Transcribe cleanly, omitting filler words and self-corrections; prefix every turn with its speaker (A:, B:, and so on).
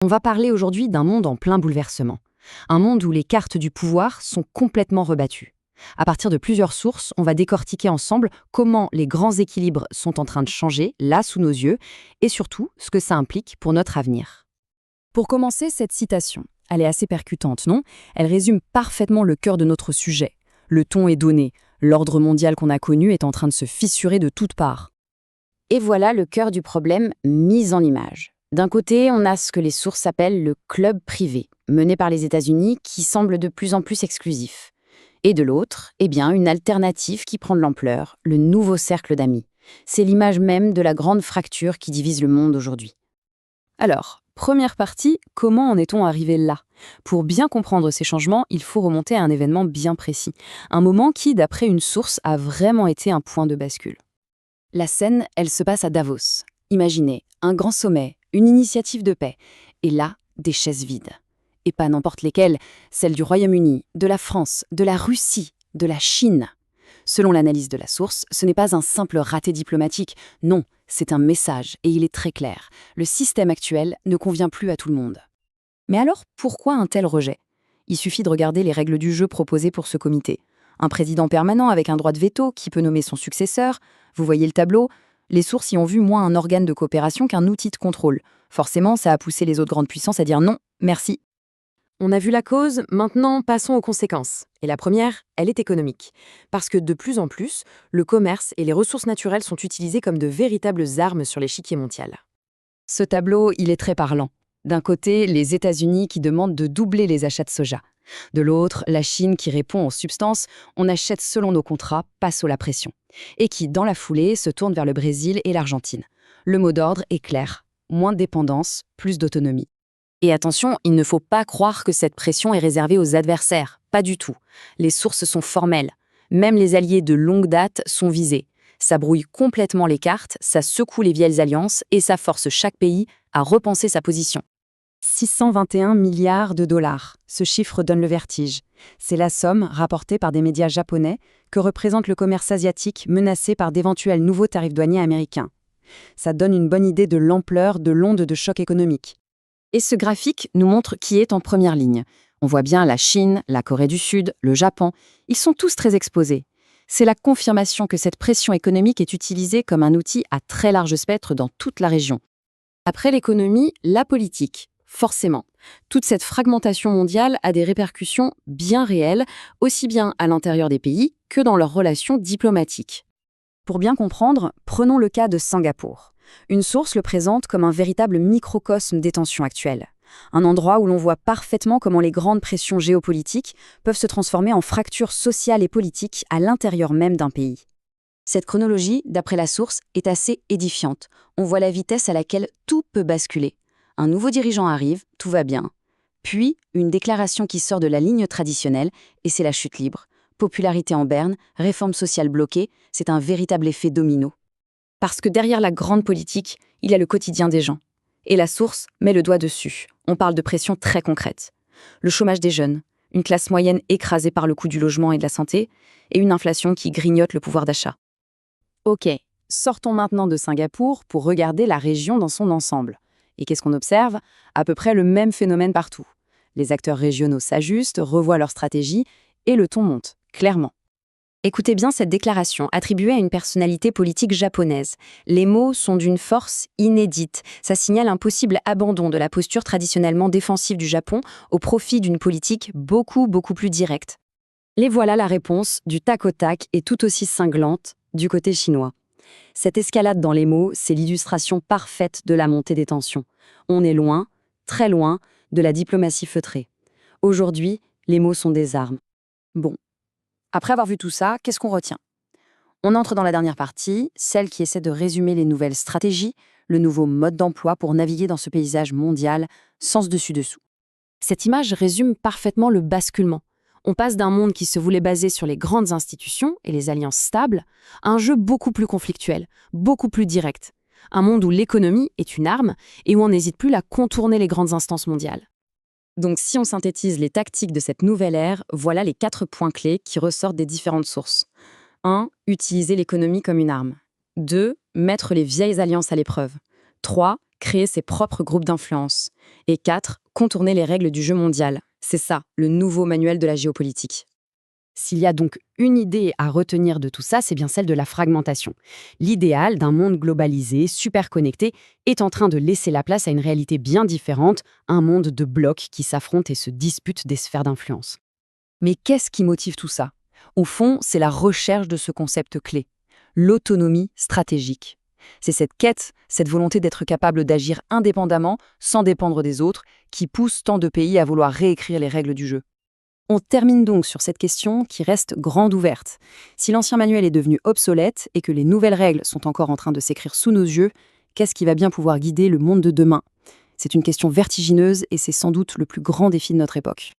A: On va parler aujourd'hui d'un monde en plein bouleversement. Un monde où les cartes du pouvoir sont complètement rebattues. À partir de plusieurs sources, on va décortiquer ensemble comment les grands équilibres sont en train de changer, là sous nos yeux, et surtout ce que ça implique pour notre avenir. Pour commencer, cette citation, elle est assez percutante, non? Elle résume parfaitement le cœur de notre sujet. Le ton est donné, l'ordre mondial qu'on a connu est en train de se fissurer de toutes parts.
B: Et voilà le cœur du problème mis en image. D'un côté, on a ce que les sources appellent le club privé, mené par les États-Unis, qui semble de plus en plus exclusif. Et de l'autre, une alternative qui prend de l'ampleur, le nouveau cercle d'amis. C'est l'image même de la grande fracture qui divise le monde aujourd'hui.
A: Alors, première partie, comment en est-on arrivé là? Pour bien comprendre ces changements, il faut remonter à un événement bien précis. Un moment qui, d'après une source, a vraiment été un point de bascule. La scène, elle se passe à Davos. Imaginez, un grand sommet, une initiative de paix. Et là, des chaises vides. Et pas n'importe lesquelles, celles du Royaume-Uni, de la France, de la Russie, de la Chine. Selon l'analyse de la source, ce n'est pas un simple raté diplomatique. Non, c'est un message, et il est très clair. Le système actuel ne convient plus à tout le monde. Mais alors, pourquoi un tel rejet? Il suffit de regarder les règles du jeu proposées pour ce comité. Un président permanent avec un droit de veto qui peut nommer son successeur. Vous voyez le tableau? Les sources y ont vu moins un organe de coopération qu'un outil de contrôle. Forcément, ça a poussé les autres grandes puissances à dire non, merci. On a vu la cause, maintenant passons aux conséquences. Et la première, elle est économique. Parce que de plus en plus, le commerce et les ressources naturelles sont utilisées comme de véritables armes sur l'échiquier mondial. Ce tableau, il est très parlant. D'un côté, les États-Unis qui demandent de doubler les achats de soja. De l'autre, la Chine qui répond en substance « on achète selon nos contrats, pas sous la pression » et qui, dans la foulée, se tourne vers le Brésil et l'Argentine. Le mot d'ordre est clair, moins de dépendance, plus d'autonomie. Et attention, il ne faut pas croire que cette pression est réservée aux adversaires, pas du tout. Les sources sont formelles. Même les alliés de longue date sont visés. Ça brouille complètement les cartes, ça secoue les vieilles alliances et ça force chaque pays à repenser sa position. 621 milliards de dollars. Ce chiffre donne le vertige. C'est la somme, rapportée par des médias japonais, que représente le commerce asiatique menacé par d'éventuels nouveaux tarifs douaniers américains. Ça donne une bonne idée de l'ampleur de l'onde de choc économique. Et ce graphique nous montre qui est en première ligne. On voit bien la Chine, la Corée du Sud, le Japon. Ils sont tous très exposés. C'est la confirmation que cette pression économique est utilisée comme un outil à très large spectre dans toute la région. Après l'économie, la politique. Forcément, toute cette fragmentation mondiale a des répercussions bien réelles, aussi bien à l'intérieur des pays que dans leurs relations diplomatiques. Pour bien comprendre, prenons le cas de Singapour. Une source le présente comme un véritable microcosme des tensions actuelles. Un endroit où l'on voit parfaitement comment les grandes pressions géopolitiques peuvent se transformer en fractures sociales et politiques à l'intérieur même d'un pays. Cette chronologie, d'après la source, est assez édifiante. On voit la vitesse à laquelle tout peut basculer. Un nouveau dirigeant arrive, tout va bien. Puis, une déclaration qui sort de la ligne traditionnelle, et c'est la chute libre. Popularité en berne, réforme sociale bloquée, c'est un véritable effet domino. Parce que derrière la grande politique, il y a le quotidien des gens. Et la source met le doigt dessus. On parle de pression très concrète. Le chômage des jeunes, une classe moyenne écrasée par le coût du logement et de la santé, et une inflation qui grignote le pouvoir d'achat. Ok, sortons maintenant de Singapour pour regarder la région dans son ensemble. Et qu'est-ce qu'on observe? À peu près le même phénomène partout. Les acteurs régionaux s'ajustent, revoient leur stratégie, et le ton monte, clairement. Écoutez bien cette déclaration attribuée à une personnalité politique japonaise. Les mots sont d'une force inédite. Ça signale un possible abandon de la posture traditionnellement défensive du Japon au profit d'une politique beaucoup plus directe. Les voilà la réponse, du tac au tac et tout aussi cinglante, du côté chinois. Cette escalade dans les mots, c'est l'illustration parfaite de la montée des tensions. On est loin, très loin, de la diplomatie feutrée. Aujourd'hui, les mots sont des armes. Bon. Après avoir vu tout ça, qu'est-ce qu'on retient? On entre dans la dernière partie, celle qui essaie de résumer les nouvelles stratégies, le nouveau mode d'emploi pour naviguer dans ce paysage mondial, sans dessus-dessous. Cette image résume parfaitement le basculement. On passe d'un monde qui se voulait baser sur les grandes institutions et les alliances stables à un jeu beaucoup plus conflictuel, beaucoup plus direct. Un monde où l'économie est une arme et où on n'hésite plus à contourner les grandes instances mondiales. Donc si on synthétise les tactiques de cette nouvelle ère, voilà les 4 points clés qui ressortent des différentes sources. 1. Utiliser l'économie comme une arme. 2. Mettre les vieilles alliances à l'épreuve. 3.
B: créer ses propres groupes d'influence. Et 4, contourner les règles du jeu mondial. C'est ça, le nouveau manuel de la géopolitique.
A: S'il y a donc une idée à retenir de tout ça, c'est bien celle de la fragmentation. L'idéal d'un monde globalisé, super connecté, est en train de laisser la place à une réalité bien différente, un monde de blocs qui s'affrontent et se disputent des sphères d'influence. Mais qu'est-ce qui motive tout ça? Au fond, c'est la recherche de ce concept clé, l'autonomie stratégique. C'est cette quête, cette volonté d'être capable d'agir indépendamment, sans dépendre des autres, qui pousse tant de pays à vouloir réécrire les règles du jeu. On termine donc sur cette question qui reste grande ouverte. Si l'ancien manuel est devenu obsolète et que les nouvelles règles sont encore en train de s'écrire sous nos yeux, qu'est-ce qui va bien pouvoir guider le monde de demain? C'est une question vertigineuse et c'est sans doute le plus grand défi de notre époque.